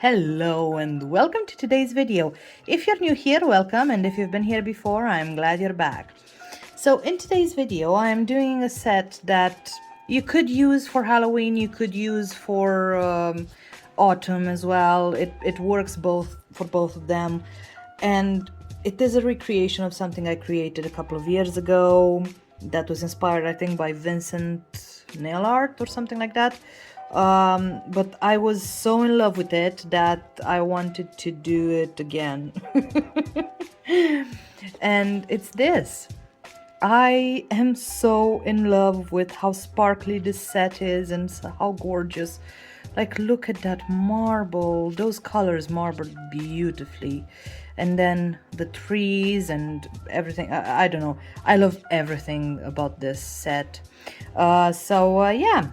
Hello and welcome to today's video. If you're new here, welcome, and if you've been here before, I'm glad you're back. So in today's video, I'm doing a set that you could use for Halloween, you could use for autumn as well. It works both for both of them, and it is a recreation of something I created a couple of years ago that was inspired, I think, by Vincent nail art or something like that. But I was so in love with it that I wanted to do it again. And it's this. I am so in love with how sparkly this set is and how gorgeous. Like, look at that marble. Those colors marbled beautifully. And then the trees and everything. I don't know. I love everything about this set. Yeah.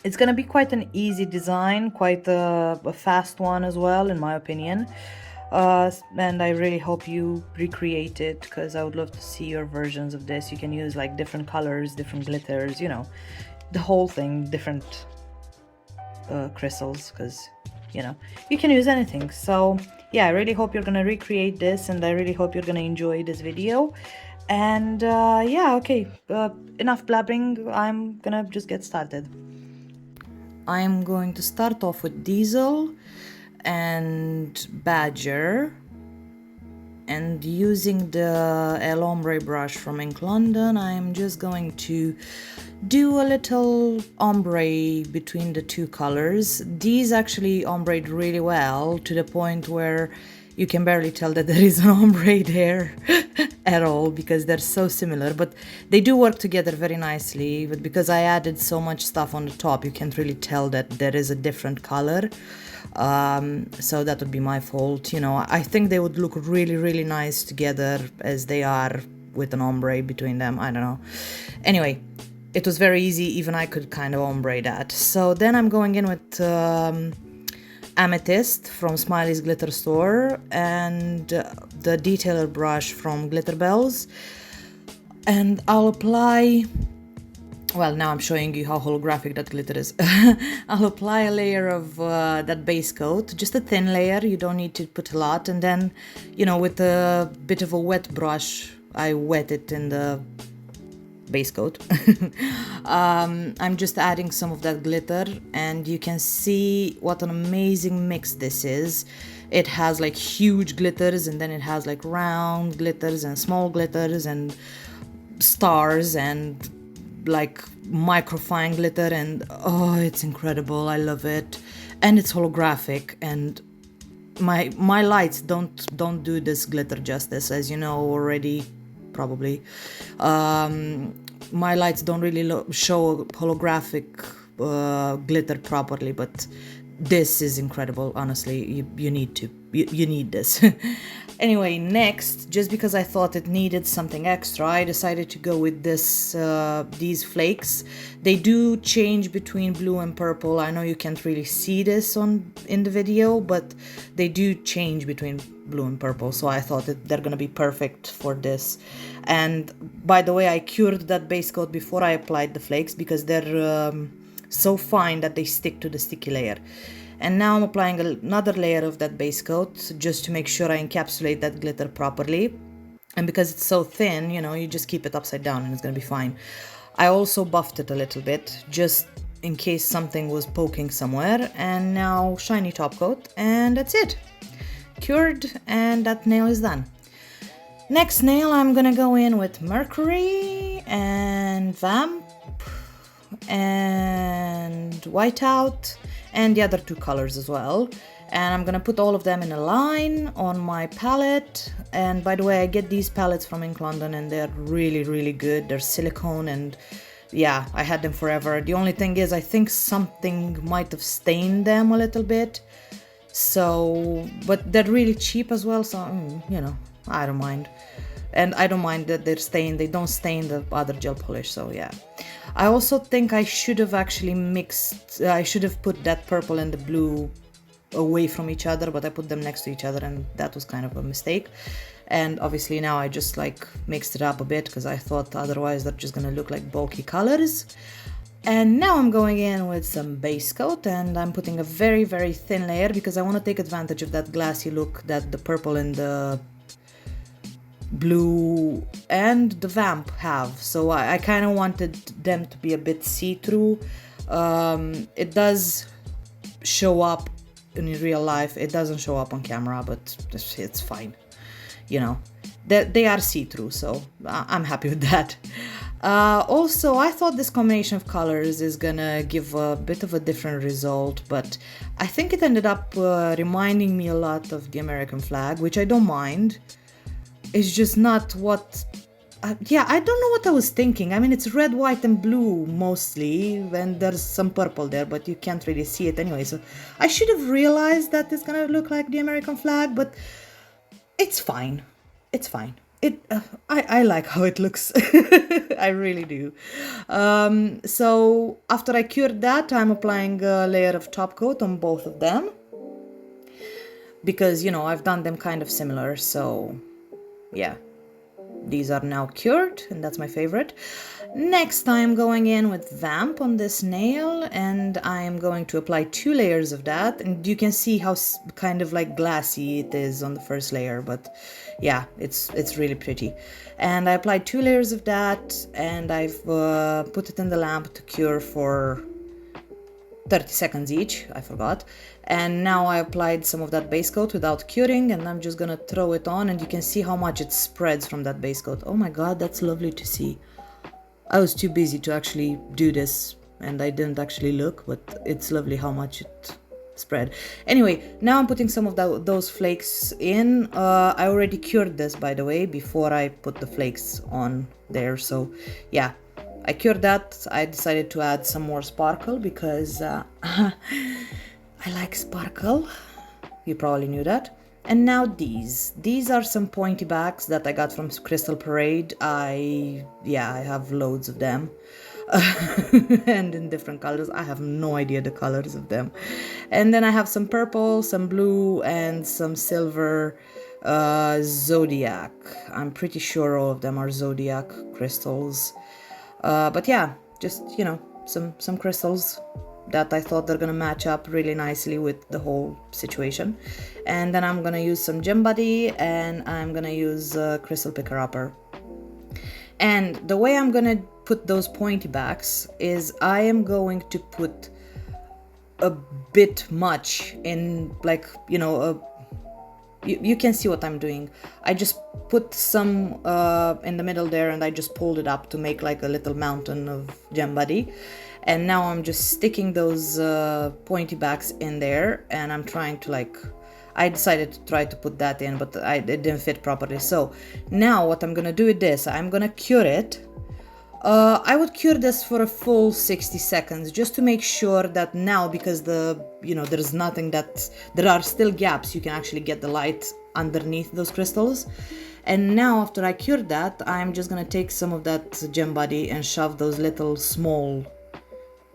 It's gonna be quite an easy design, quite a fast one as well, in my opinion. And I really hope you recreate it, because I would love to see your versions of this. You can use like different colors, different glitters, you know, the whole thing, different crystals, because, you know, you can use anything. So yeah, I really hope you're gonna recreate this, and I really hope you're gonna enjoy this video. And yeah, okay, enough blabbering. I'm gonna just get started. I'm going to start off with Diesel and Badger, and using the El Ombre brush from Ink London, I'm just going to do a little ombre between the two colors. These actually ombre really well, to the point where you can barely tell that there is an ombre there at all, because they're so similar, but they do work together very nicely. But because I added so much stuff on the top, you can't really tell that there is a different color. So that would be my fault. You know, I think they would look really, really nice together as they are with an ombre between them. I don't know. Anyway, it was very easy. Even I could kind of ombre that. So then I'm going in with Amethyst from Smiley's Glitter Store and the detailer brush from Glitter Bells, and I'll apply, well, now I'm showing you how holographic that glitter is. I'll apply a layer of that base coat, just a thin layer, you don't need to put a lot, and then, you know, with a bit of a wet brush, I wet it in the base coat. I'm just adding some of that glitter, and you can see what an amazing mix this is. It has like huge glitters, and then it has like round glitters and small glitters and stars and like microfine glitter, and oh, it's incredible. I love it. And it's holographic, and my lights don't do this glitter justice, as you know already, probably. My lights don't really show holographic glitter properly, but this is incredible. Honestly, you need this. Anyway, next, just because I thought it needed something extra, I decided to go with these flakes. They do change between blue and purple. I know you can't really see this in the video, but they do change between blue and purple, so I thought that they're gonna be perfect for this. And by the way, I cured that base coat before I applied the flakes, because they're so fine that they stick to the sticky layer. And now I'm applying another layer of that base coat, just to make sure I encapsulate that glitter properly. And because it's so thin, you know, you just keep it upside down and it's gonna be fine. I also buffed it a little bit, just in case something was poking somewhere. And now shiny top coat, and that's it. Cured, and that nail is done. Next nail, I'm gonna go in with Mercury and Vamp and Whiteout, and the other two colors as well. And I'm gonna put all of them in a line on my palette. And by the way, I get these palettes from Ink London, and they're really, really good. They're silicone, and yeah, I had them forever. The only thing is, I think something might have stained them a little bit. So, but they're really cheap as well, so, you know, I don't mind. And I don't mind that they're stained. They don't stain the other gel polish, so yeah. I also think I should have actually I should have put that purple and the blue away from each other, but I put them next to each other, and that was kind of a mistake. And obviously now I just like mixed it up a bit, because I thought otherwise they're just gonna look like bulky colors. And now I'm going in with some base coat, and I'm putting a very, very thin layer because I want to take advantage of that glassy look that the purple and the blue and the vamp have. So I kind of wanted them to be a bit see-through. It does show up in real life. It doesn't show up on camera, but it's fine. You know, they are see-through, so I'm happy with that. Also, I thought this combination of colors is gonna give a bit of a different result, but I think it ended up reminding me a lot of the American flag, which I don't mind. It's just not what... yeah, I don't know what I was thinking. I mean, it's red, white, and blue mostly, and there's some purple there, but you can't really see it anyway. So I should have realized that it's gonna look like the American flag, but it's fine. It's fine. I like how it looks. I really do. So after I cured that, I'm applying a layer of top coat on both of them because, you know, I've done them kind of similar. So yeah, these are now cured, and that's my favorite. Next, I'm going in with Vamp on this nail, and I'm going to apply 2 layers of that. And you can see how kind of like glassy it is on the first layer, but yeah, it's really pretty. And I applied 2 layers of that, and I've put it in the lamp to cure for 30 seconds each, I forgot. And now I applied some of that base coat without curing, and I'm just gonna throw it on, and you can see how much it spreads from that base coat. Oh my god, that's lovely to see. I was too busy to actually do this, and I didn't actually look, but it's lovely how much it spread. Anyway, now I'm putting some of those flakes in. I already cured this, by the way, before I put the flakes on there. So yeah, I cured that. I decided to add some more sparkle because I like sparkle. You probably knew that. And now these are some pointy backs that I got from Crystal Parade. I have loads of them. And in different colors. I have no idea the colors of them. And then I have some purple, some blue, and some silver zodiac. I'm pretty sure all of them are zodiac crystals. But yeah, just, you know, some crystals that I thought they're gonna match up really nicely with the whole situation. And then I'm gonna use some gem body, and I'm gonna use crystal picker upper. And the way I'm gonna put those pointy backs is I am going to put a bit much in, like, you know, you can see what I'm doing. I just put some in the middle there, and I just pulled it up to make like a little mountain of gem body. And now I'm just sticking those pointy backs in there, and I'm trying to, like, I decided to try to put that in, but it didn't fit properly. So now what I'm gonna do with this, I'm gonna cure it. I would cure this for a full 60 seconds just to make sure that now, because there's nothing, that there are still gaps, you can actually get the light underneath those crystals. And now after I cured that, I'm just gonna take some of that gem body and shove those little small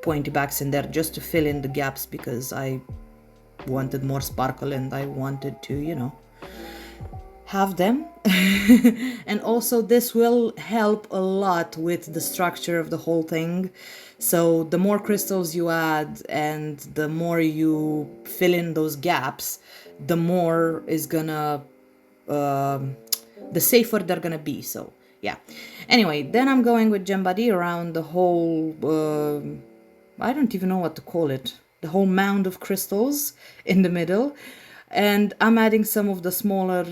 pointy backs in there just to fill in the gaps, because I wanted more sparkle and I wanted to, you know, have them. And also this will help a lot with the structure of the whole thing. So the more crystals you add and the more you fill in those gaps, the more is gonna the safer they're gonna be. So yeah, anyway, then I'm going with gem body around the whole I don't even know what to call it, the whole mound of crystals in the middle. And I'm adding some of the smaller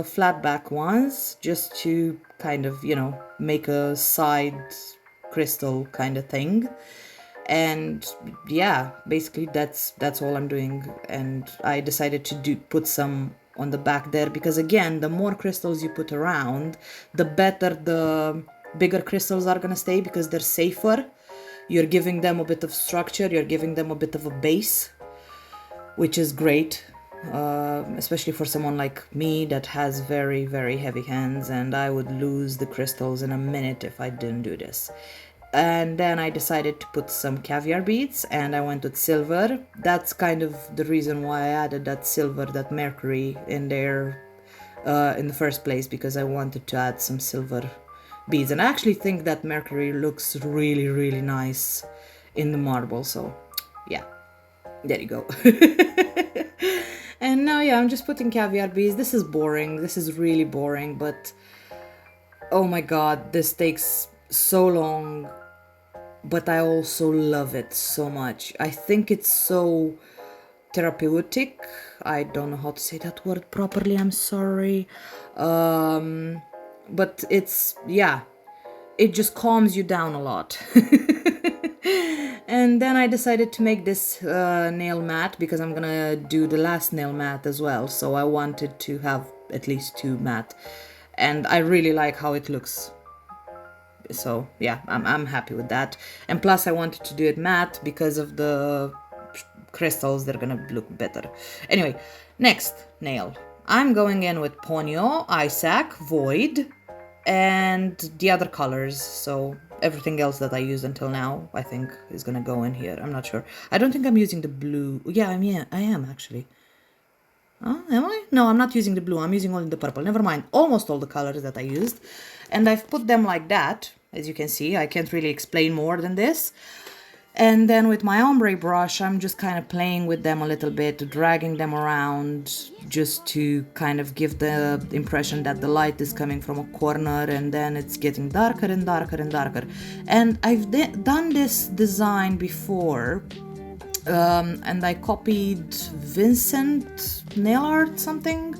flat back ones just to kind of, you know, make a side crystal kind of thing. And yeah, basically that's all I'm doing. And I decided to put some on the back there, because again, the more crystals you put around, the better the bigger crystals are gonna stay, because they're safer. You're giving them a bit of structure, you're giving them a bit of a base, which is great, especially for someone like me that has very, very heavy hands, and I would lose the crystals in a minute if I didn't do this. And then I decided to put some caviar beads, and I went with silver. That's kind of the reason why I added that silver, that mercury in there in the first place, because I wanted to add some silver beads. And I actually think that mercury looks really, really nice in the marble. So yeah, there you go. And now, yeah, I'm just putting caviar beads. This is boring. This is really boring, but oh my god, this takes so long. But I also love it so much. I think it's so therapeutic. I don't know how to say that word properly. I'm sorry. But it's, yeah, it just calms you down a lot. And then I decided to make this nail mat because I'm gonna do the last nail mat as well. So I wanted to have at least 2 mat, and I really like how it looks. So yeah, I'm happy with that. And plus I wanted to do it matte because of the crystals. They're gonna look better. Anyway, next nail. I'm going in with Ponyo, Isaac, Void, and the other colors. So everything else that I used until now, I think, is gonna go in here. I'm not sure. I don't think I'm using the blue. Yeah, I am actually. Oh, am I? No, I'm not using the blue. I'm using only the purple. Never mind. Almost all the colors that I used. And I've put them like that. As you can see, I can't really explain more than this. And then with my ombre brush, I'm just kind of playing with them a little bit, dragging them around just to kind of give the impression that the light is coming from a corner, and then it's getting darker and darker and darker. And I've done this design before. And I copied Vincent Nail Art something.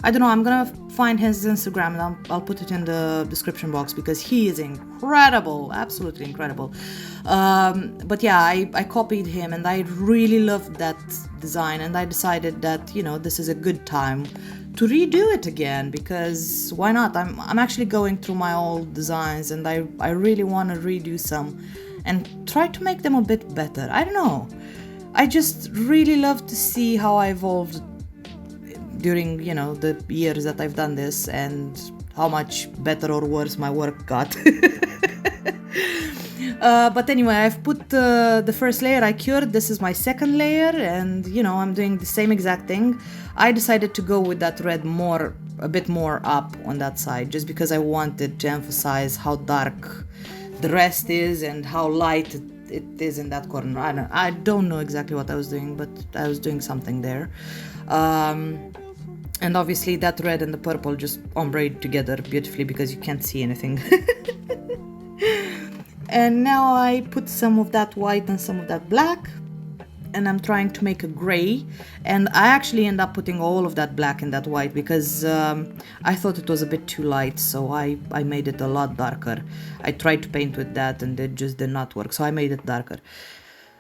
I don't know, I'm gonna find his Instagram and I'll put it in the description box because he is incredible, absolutely incredible. But yeah, I copied him and I really loved that design, and I decided that, you know, this is a good time to redo it again, because why not? I'm actually going through my old designs and I really want to redo some and try to make them a bit better. I don't know. I just really love to see how I evolved during, you know, the years that I've done this, and how much better or worse my work got. But anyway, I've put the first layer I cured. This is my second layer, and, you know, I'm doing the same exact thing. I decided to go with that red a bit more up on that side, just because I wanted to emphasize how dark the rest is and how light it is in that corner. I don't know exactly what I was doing, but I was doing something there. And obviously that red and the purple just ombreed together beautifully because you can't see anything. And now I put some of that white and some of that black, and I'm trying to make a gray, and I actually end up putting all of that black and that white because I thought it was a bit too light, so I made it a lot darker. I tried to paint with that and it just did not work, so I made it darker.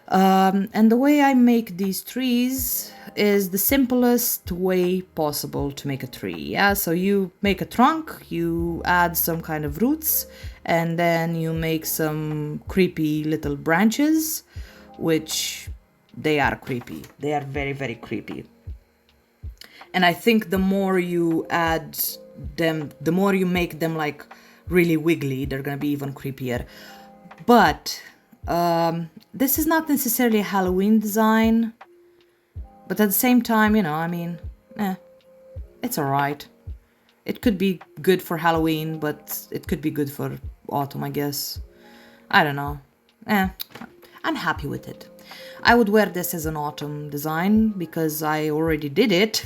And the way I make these trees is the simplest way possible to make a tree. Yeah, so you make a trunk, you add some kind of roots, and then you make some creepy little branches, which they are creepy. They are very, very creepy. And I think the more you add them, the more you make them like really wiggly, they're gonna be even creepier. But this is not necessarily a Halloween design, but at the same time, you know, I mean, it's alright. It could be good for Halloween, but it could be good for autumn, I guess. I don't know. I'm happy with it. I would wear this as an autumn design because I already did it.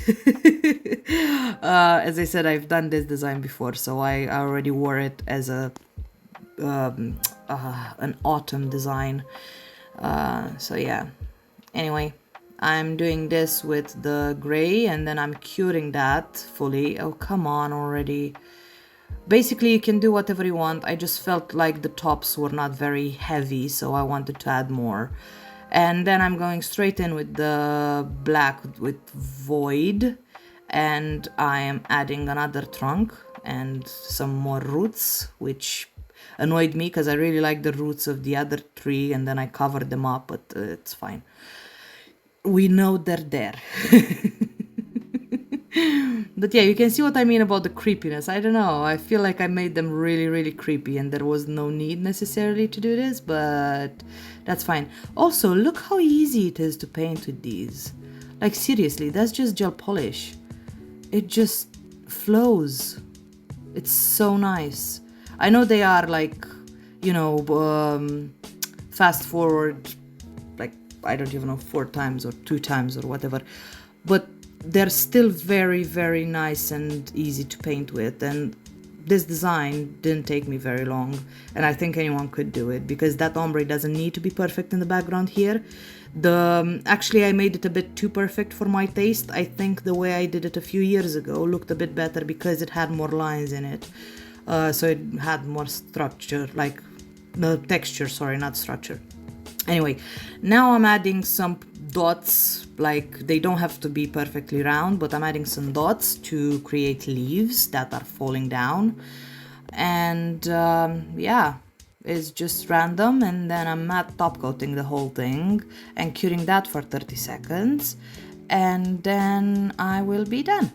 As I said, I've done this design before, so I already wore it as an autumn design. So yeah. Anyway, I'm doing this with the gray, and then I'm curing that fully. Oh, come on already. Basically, you can do whatever you want. I just felt like the tops were not very heavy, so I wanted to add more. And then I'm going straight in with the black with Void, and I am adding another trunk and some more roots, which annoyed me because I really like the roots of the other tree, and then I covered them up, but it's fine. We know they're there. But yeah, you can see what I mean about the creepiness. I don't know, I feel like I made them really, really creepy, and there was no need necessarily to do this, but that's fine. Also, look how easy it is to paint with these. Like, seriously, that's just gel polish. It just flows. It's so nice. I know they are like, you know, fast forward, like, I don't even know, 4 times or 2 times or whatever, but they're still very, very nice and easy to paint with. And this design didn't take me very long, and I think anyone could do it, because that ombre doesn't need to be perfect in the background here. Actually, I made it a bit too perfect for my taste. I think the way I did it a few years ago looked a bit better because it had more lines in it, so it had more structure, like the texture, sorry, not structure. Anyway, now I'm adding some dots, like they don't have to be perfectly round, but I'm adding some dots to create leaves that are falling down. And yeah, it's just random. And then I'm matte top coating the whole thing and curing that for 30 seconds. And then I will be done.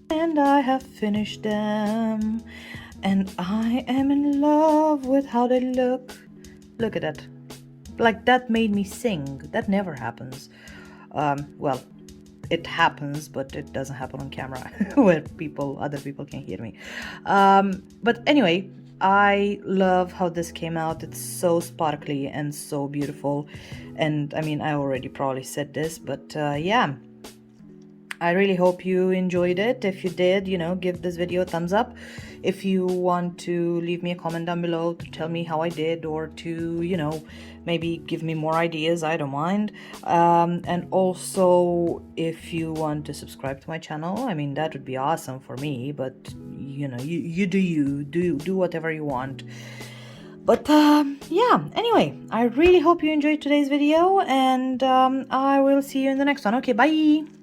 And I have finished them. And I am in love with how they look. Look at that. Like, that made me sing. That never happens. Well, it happens, but it doesn't happen on camera where other people can hear me. But anyway, I love how this came out. It's so sparkly and so beautiful. And I mean, I already probably said this, but yeah. I really hope you enjoyed it. If you did, give this video a thumbs up. If you want to leave me a comment down below to tell me how I did, or to, maybe give me more ideas, I don't mind. And also, if you want to subscribe to my channel, I mean, that would be awesome for me, but you do whatever you want. But yeah, anyway, I really hope you enjoyed today's video, and I will see you in the next one. Okay, bye.